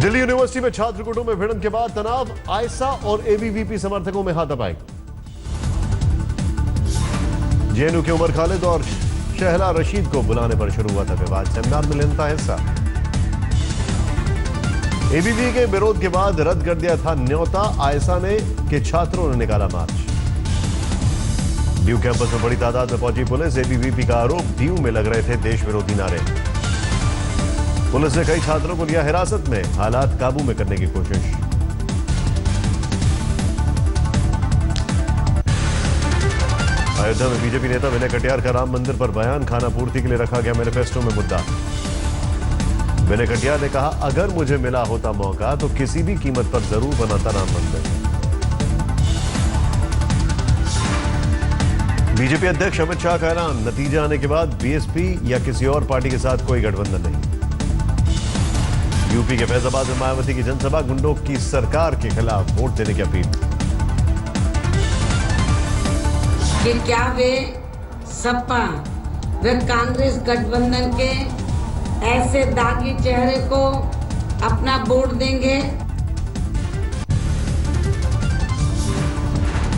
Delhi university में छात्र गुटों में भिड़ंत के बाद तनाव, आयसा और एबीवीपी समर्थकों में हाथापाई। जेएनयू के उमर खालिद और शहला रशीद को बुलाने पर शुरू हुआ था विवाद, सेमिनार में लेने का हिस्सा। एबीवीपी के विरोध के बाद रद्द कर दिया था न्योता, आयसा ने के छात्रों ने निकाला मार्च। डीयू कैंपस में बड़ी तादाद में पहुंची पुलिस, एबीवीपी का आरोप डीयू में लग रहे थे देश विरोधी नारे। पुलिस ने कई छात्रों को लिया हिरासत में, हालात काबू में करने की कोशिश। अयोध्या में बीजेपी नेता विनय कटियार का राम मंदिर पर बयान, खाना पूर्ति के लिए रखा गया मैनिफेस्टो में मुद्दा। विनय कटियार ने कहा, अगर मुझे मिला होता मौका तो किसी भी कीमत पर जरूर बनाता राम मंदिर। बीजेपी अध्यक्ष अमित शाह का ऐलान, नतीजा आने के बाद बीएसपी या किसी और पार्टी के साथ कोई गठबंधन नहीं। यूपी के फैजाबाद में मायावती की जनसभा, गुंडों की सरकार के खिलाफ वोट देने की अपील। कि क्या वे सपा व कांग्रेस गठबंधन के ऐसे दागी चेहरे को अपना वोट देंगे?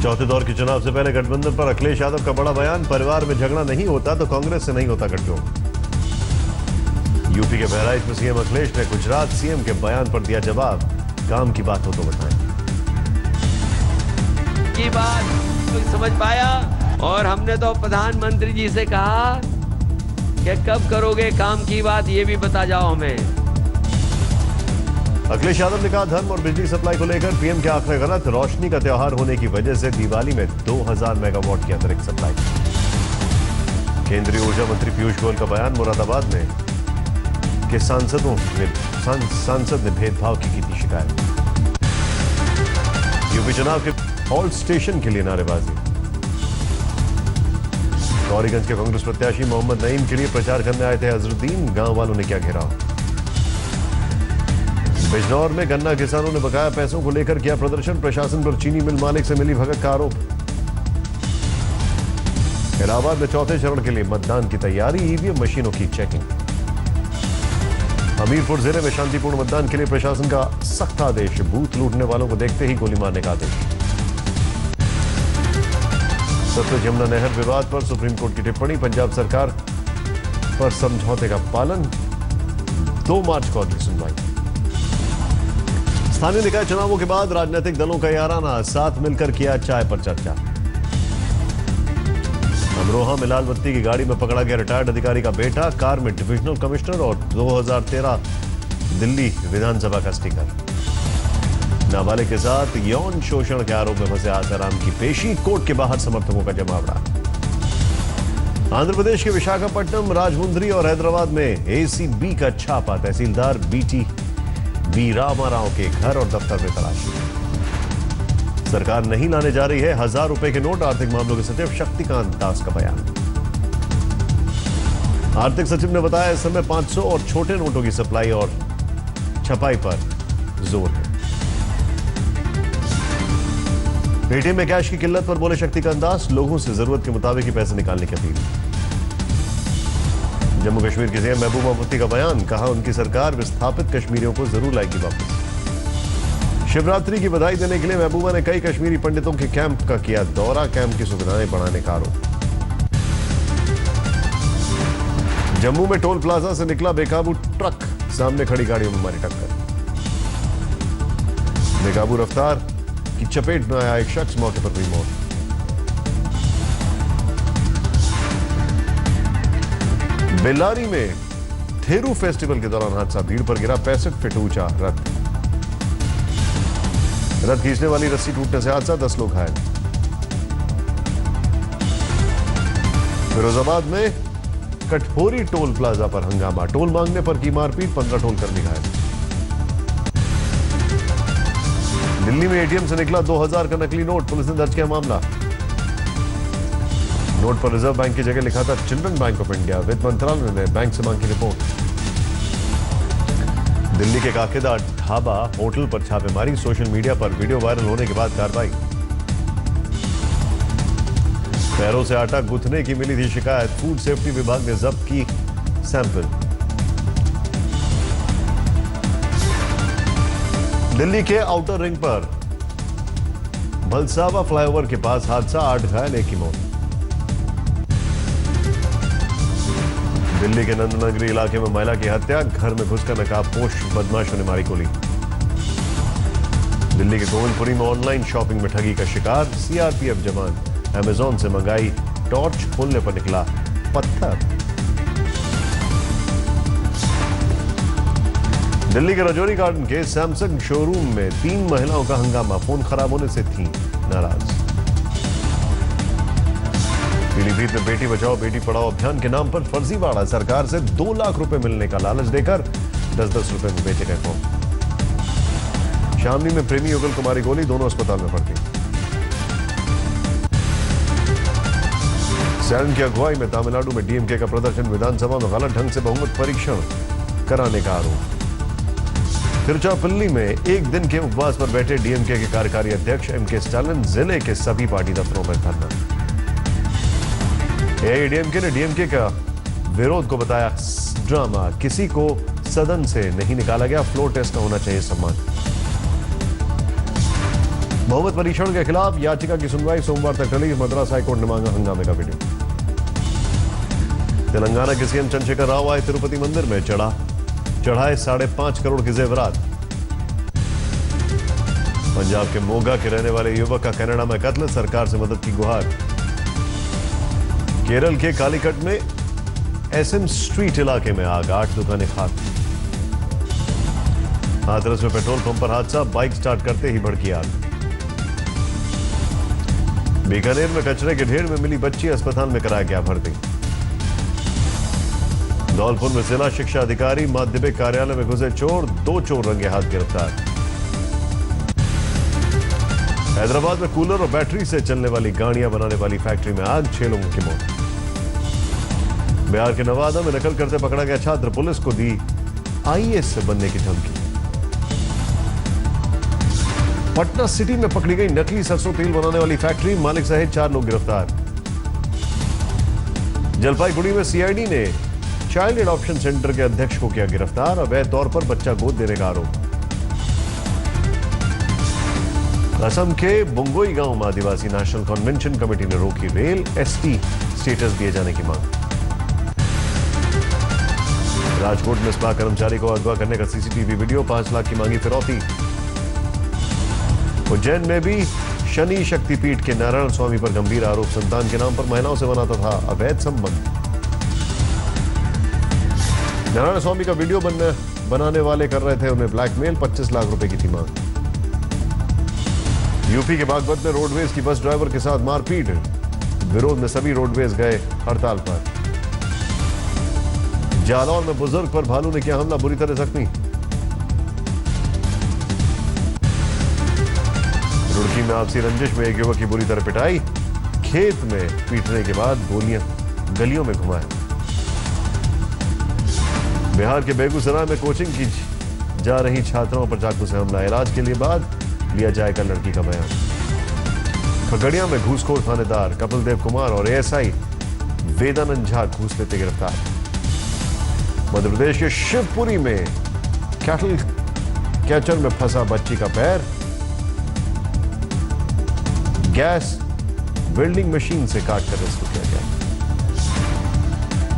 चौथे दौर के चुनाव से पहले गठबंधन पर अखिलेश यादव का बड़ा बयान, परिवार में झगड़ा नहीं होता तो कांग्रेस से नहीं होता गठजोड़। यूपी के बहराइच में सीएम अखिलेश ने गुजरात सीएम के बयान पर दिया जवाब, काम की बात हो तो बताएं। की बात कोई समझ पाया? और हमने तो प्रधानमंत्री जी से कहा कि कब करोगे काम की बात, ये भी बता जाओ हमें। अखिलेश यादव ने कहा, धर्म और बिजली सप्लाई को लेकर पीएम के आंकड़े गलत, रोशनी का त्योहार होने की वजह से दिवाली में 2000 मेगावाट की अतिरिक्त सप्लाई। केंद्रीय ऊर्जा मंत्री पीयूष गोयल का बयान, मुरादाबाद में के सांसद ने भेदभाव की थी शिकायत। यूपी चुनाव के हॉल्ट स्टेशन के लिए नारेबाजी। गौरीगंज के कांग्रेस प्रत्याशी मोहम्मद नईम के लिए प्रचार करने आए थे अजरुद्दीन, गांव वालों ने किया घेराव। बिजनौर में गन्ना किसानों ने बकाया पैसों को लेकर किया प्रदर्शन, प्रशासन पर चीनी मिल मालिक से मिली भगत का आरोप। इलाहाबाद में चौथे चरण के लिए मतदान की तैयारी, ईवीएम मशीनों की चेकिंग। हमीरपुर जिले में शांतिपूर्ण मतदान के लिए प्रशासन का सख्त आदेश, बूथ लूटने वालों को देखते ही गोली मारने का आदेश। सतलुज यमुना नहर विवाद पर सुप्रीम कोर्ट की टिप्पणी, पंजाब सरकार पर समझौते का पालन, 2 मार्च को अगली सुनवाई। स्थानीय निकाय चुनावों के बाद राजनीतिक दलों का याराना, साथ मिलकर किया चाय पर चर्चा। अमरोहा में लाल बत्ती की गाड़ी में पकड़ा गया रिटायर्ड अधिकारी का बेटा, कार में डिविजनल कमिश्नर और 2013 दिल्ली विधानसभा का स्टिकर। नाबालिग के साथ यौन शोषण के आरोप में फंसे आसाराम की पेशी, कोर्ट के बाहर समर्थकों का जमावड़ा। आंध्र प्रदेश के विशाखापट्टनम, राजमुंद्री और हैदराबाद में एसीबी का छापा, तहसीलदार बी रामाराव के घर और दफ्तर में तलाशी। सरकार नहीं लाने जा रही है 1000 रुपए के नोट, आर्थिक मामलों के सचिव शक्तिकांत दास का बयान। आर्थिक सचिव ने बताया, इस समय 500 और छोटे नोटों की सप्लाई और छपाई पर जोर है। पेटीएम में कैश की किल्लत पर बोले शक्तिकांत दास, लोगों से जरूरत के मुताबिक ही पैसे निकालने की अपील। जम्मू कश्मीर की सीएम महबूबा मुफ्ती का बयान, कहा उनकी सरकार विस्थापित कश्मीरियों को जरूर लाएगी वापस। शिवरात्रि की बधाई देने के लिए महबूबा ने कई कश्मीरी पंडितों के कैंप का किया दौरा, कैंप की सुविधाएं बढ़ाने का आरोप। जम्मू में टोल प्लाजा से निकला बेकाबू ट्रक, सामने खड़ी गाड़ियों में मारी टक्कर। बेकाबू रफ्तार की चपेट में आया एक शख्स, मौके पर हुई मौत। बेल्लारी में थेरू फेस्टिवल के दौरान हादसा, भीड़ पर गिरा 65 फीट ऊंचा रथ। रथ खींचने वाली रस्सी टूटने से हादसा, 10 लोग घायल। फिरोजाबाद में कटहोरी टोल प्लाजा पर हंगामा, टोल मांगने पर की मारपीट, 15 टोल कर्मी घायल। दिल्ली में एटीएम से निकला 2000 का नकली नोट, पुलिस ने दर्ज किया मामला। नोट पर रिजर्व बैंक की जगह लिखा था चिल्ड्रन बैंक ऑफ इंडिया, वित्त मंत्रालय ने बैंक से मांगी रिपोर्ट। दिल्ली के काकेदा ढाबा होटल पर छापेमारी, सोशल मीडिया पर वीडियो वायरल होने के बाद कार्रवाई। पैरों से आटा गूंथने की मिली थी शिकायत, फूड सेफ्टी विभाग ने जब्त की सैंपल। दिल्ली के आउटर रिंग पर भलसावा फ्लाईओवर के पास हादसा, 8 घायल, 1 की मौत। दिल्ली के नंदनगरी इलाके में महिला की हत्या, घर में घुसकर नकाबपोश बदमाशों ने मारी गोली। दिल्ली के गोविंदपुरी में ऑनलाइन शॉपिंग में ठगी का शिकार, सीआरपीएफ जवान अमेजॉन से मंगाई टॉर्च, खोलने पर निकला पत्थर। दिल्ली के रजौरी गार्डन के सैमसंग शोरूम में 3 महिलाओं का हंगामा, फोन खराब होने से थी नाराज। पीलीभीत में बेटी बचाओ बेटी पढ़ाओ अभियान के नाम पर फर्जीवाड़ा, सरकार से 2 लाख रुपए मिलने का लालच देकर 10-10 रुपए में बेचे गए फोन। शामली में प्रेमी युगल को मारी गोली, दोनों अस्पताल में भर्ती। सैन की अगुवाई में तमिलनाडु में डीएमके का प्रदर्शन, विधानसभा में गलत ढंग से बहुमत परीक्षण कराने का आरोप। तिरुचिरापल्ली में 1 दिन के उपवास पर बैठे डीएमके के कार्यकारी अध्यक्ष एमके स्टालिन, जिले के सभी पार्टी दफ्तरों में धरना। एआईएडीएमके ने डीएमके का विरोध को बताया ड्रामा, किसी को सदन से नहीं निकाला गया, फ्लोर टेस्ट का होना चाहिए सम्मान। बहुमत परीक्षण के खिलाफ याचिका की सुनवाई सोमवार तक टली, मद्रास हाईकोर्ट ने मांगा हंगामे का वीडियो। तेलंगाना के सीएम चंद्रशेखर राव आए तिरुपति मंदिर में, चढ़ाए 5.5 करोड़ के जेवरात। पंजाब के मोगा के रहने वाले युवक का कनाडा में कत्ल, सरकार से मदद की गुहार। केरल के कालीकट में एसएम स्ट्रीट इलाके में आग, 8 दुकानें खाक। हाथरस में पेट्रोल पंप पर हादसा, बाइक स्टार्ट करते ही भड़की आग। बीकानेर में कचरे के ढेर में मिली बच्ची, अस्पताल में कराया गया भर्ती। धौलपुर में जिला शिक्षा अधिकारी माध्यमिक कार्यालय में घुसे चोर, 2 चोर रंगे हाथ गिरफ्तार। हैदराबाद में कूलर और बैटरी से चलने वाली गाड़ियां बनाने वाली फैक्ट्री में आग, 6 लोगों की मौत। बिहार के नवादा में नकल करते पकड़ा गया छात्र, पुलिस को दी आईएएस से बनने की धमकी। पटना सिटी में पकड़ी गई नकली सरसों तेल बनाने वाली फैक्ट्री, मालिक सहित 4 लोग गिरफ्तार। जलपाईगुड़ी में सीआईडी ने चाइल्ड एडॉप्शन सेंटर के अध्यक्ष को किया गिरफ्तार, अवैध तौर पर बच्चा गोद देने का आरोप। असम के बुंगोई गांव में आदिवासी नेशनल कन्वेंशन कमेटी ने रोकी रेल, एसटी स्टेटस दिए जाने की मांग। राजकोट में स्पा कर्मचारी को अगवा करने का सीसीटीवी वीडियो, 5 लाख की मांगी फिरौती। उज्जैन में भी शनि शक्तिपीठ के नारायण स्वामी पर गंभीर आरोप, संतान के नाम पर महिलाओं से बनाता था अवैध संबंध। नारायण स्वामी का वीडियो बनाने वाले कर रहे थे उन्हें ब्लैकमेल, 25 लाख रुपए की थी मांग। यूपी के बागपत में रोडवेज की बस ड्राइवर के साथ मारपीट, विरोध में सभी रोडवेज गए हड़ताल पर। जालौर में बुजुर्ग पर भालू ने किया हमला, बुरी तरह जख्मी। रुड़की में आपसी रंजिश में एक युवक की बुरी तरह पिटाई, खेत में पीटने के बाद गलियों में घुमाया। बिहार के बेगूसराय में कोचिंग की जा रही छात्राओं पर चाकू से हमला, इलाज के लिए बाद लिया जाएगा लड़की का बयान। खगड़िया में घूसखोर थानेदार कपिल देव कुमार और एएसआई वेदानंद झा घूस लेते गिरफ्तार। मध्य प्रदेश के शिवपुरी में कैटल कैचर में फंसा बच्ची का पैर, गैस वेल्डिंग मशीन से काटकर रेस्क्यू किया गया।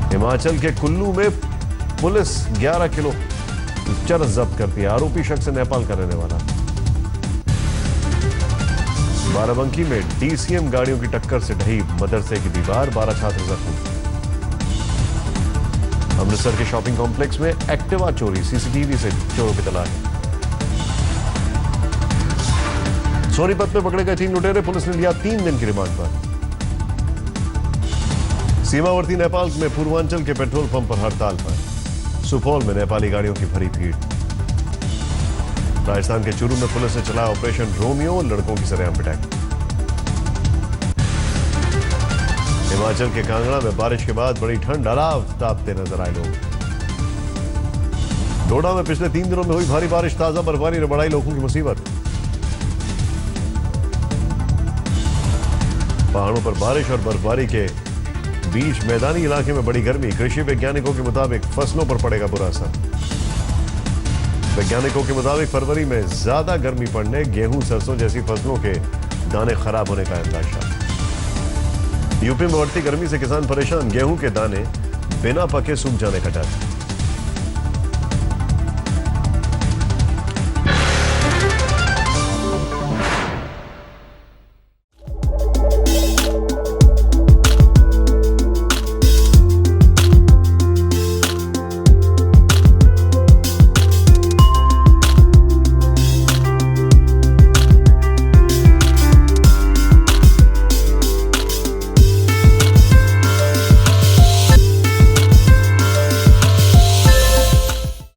हिमाचल के कुल्लू में पुलिस 11 किलो चरस जब्त करती है, आरोपी शख्स नेपाल का रहने वाला। बाराबंकी में डीसीएम गाड़ियों की टक्कर से ढही मदरसे की दीवार, 12 छात्र जख्मी। अमृतसर के शॉपिंग कॉम्प्लेक्स में एक्टिवा चोरी, सीसीटीवी से चोरों की तलाश। सोनीपत में पकड़े गए 3 लुटेरे, पुलिस ने लिया 3 दिन की रिमांड पर। सीमावर्ती नेपाल में पूर्वांचल के पेट्रोल पंप पर हड़ताल पर, सुपौल में नेपाली गाड़ियों की भरी भीड़। राजस्थान के चूरू में पुलिस ने चलाया ऑपरेशन रोमियो, लड़कों की सरेआम पिटाई। हिमाचल के कांगड़ा में बारिश के बाद बड़ी ठंड, अलाव तापते नजर आए लोग। डोडा में पिछले 3 दिनों में हुई भारी बारिश, ताजा बर्फबारी ने बढ़ाई लोगों की मुसीबत। पहाड़ों पर बारिश और बर्फबारी के बीच मैदानी इलाके में बड़ी गर्मी, कृषि वैज्ञानिकों के मुताबिक फसलों पर पड़ेगा बुरा असर। वैज्ञानिकों के मुताबिक फरवरी में ज्यादा गर्मी पड़ने, गेहूं सरसों जैसी फसलों के दाने खराब होने का अंदाजा। यूपी में बढ़ती गर्मी से किसान परेशान, गेहूं के दाने बिना पके सूख जाने का डर।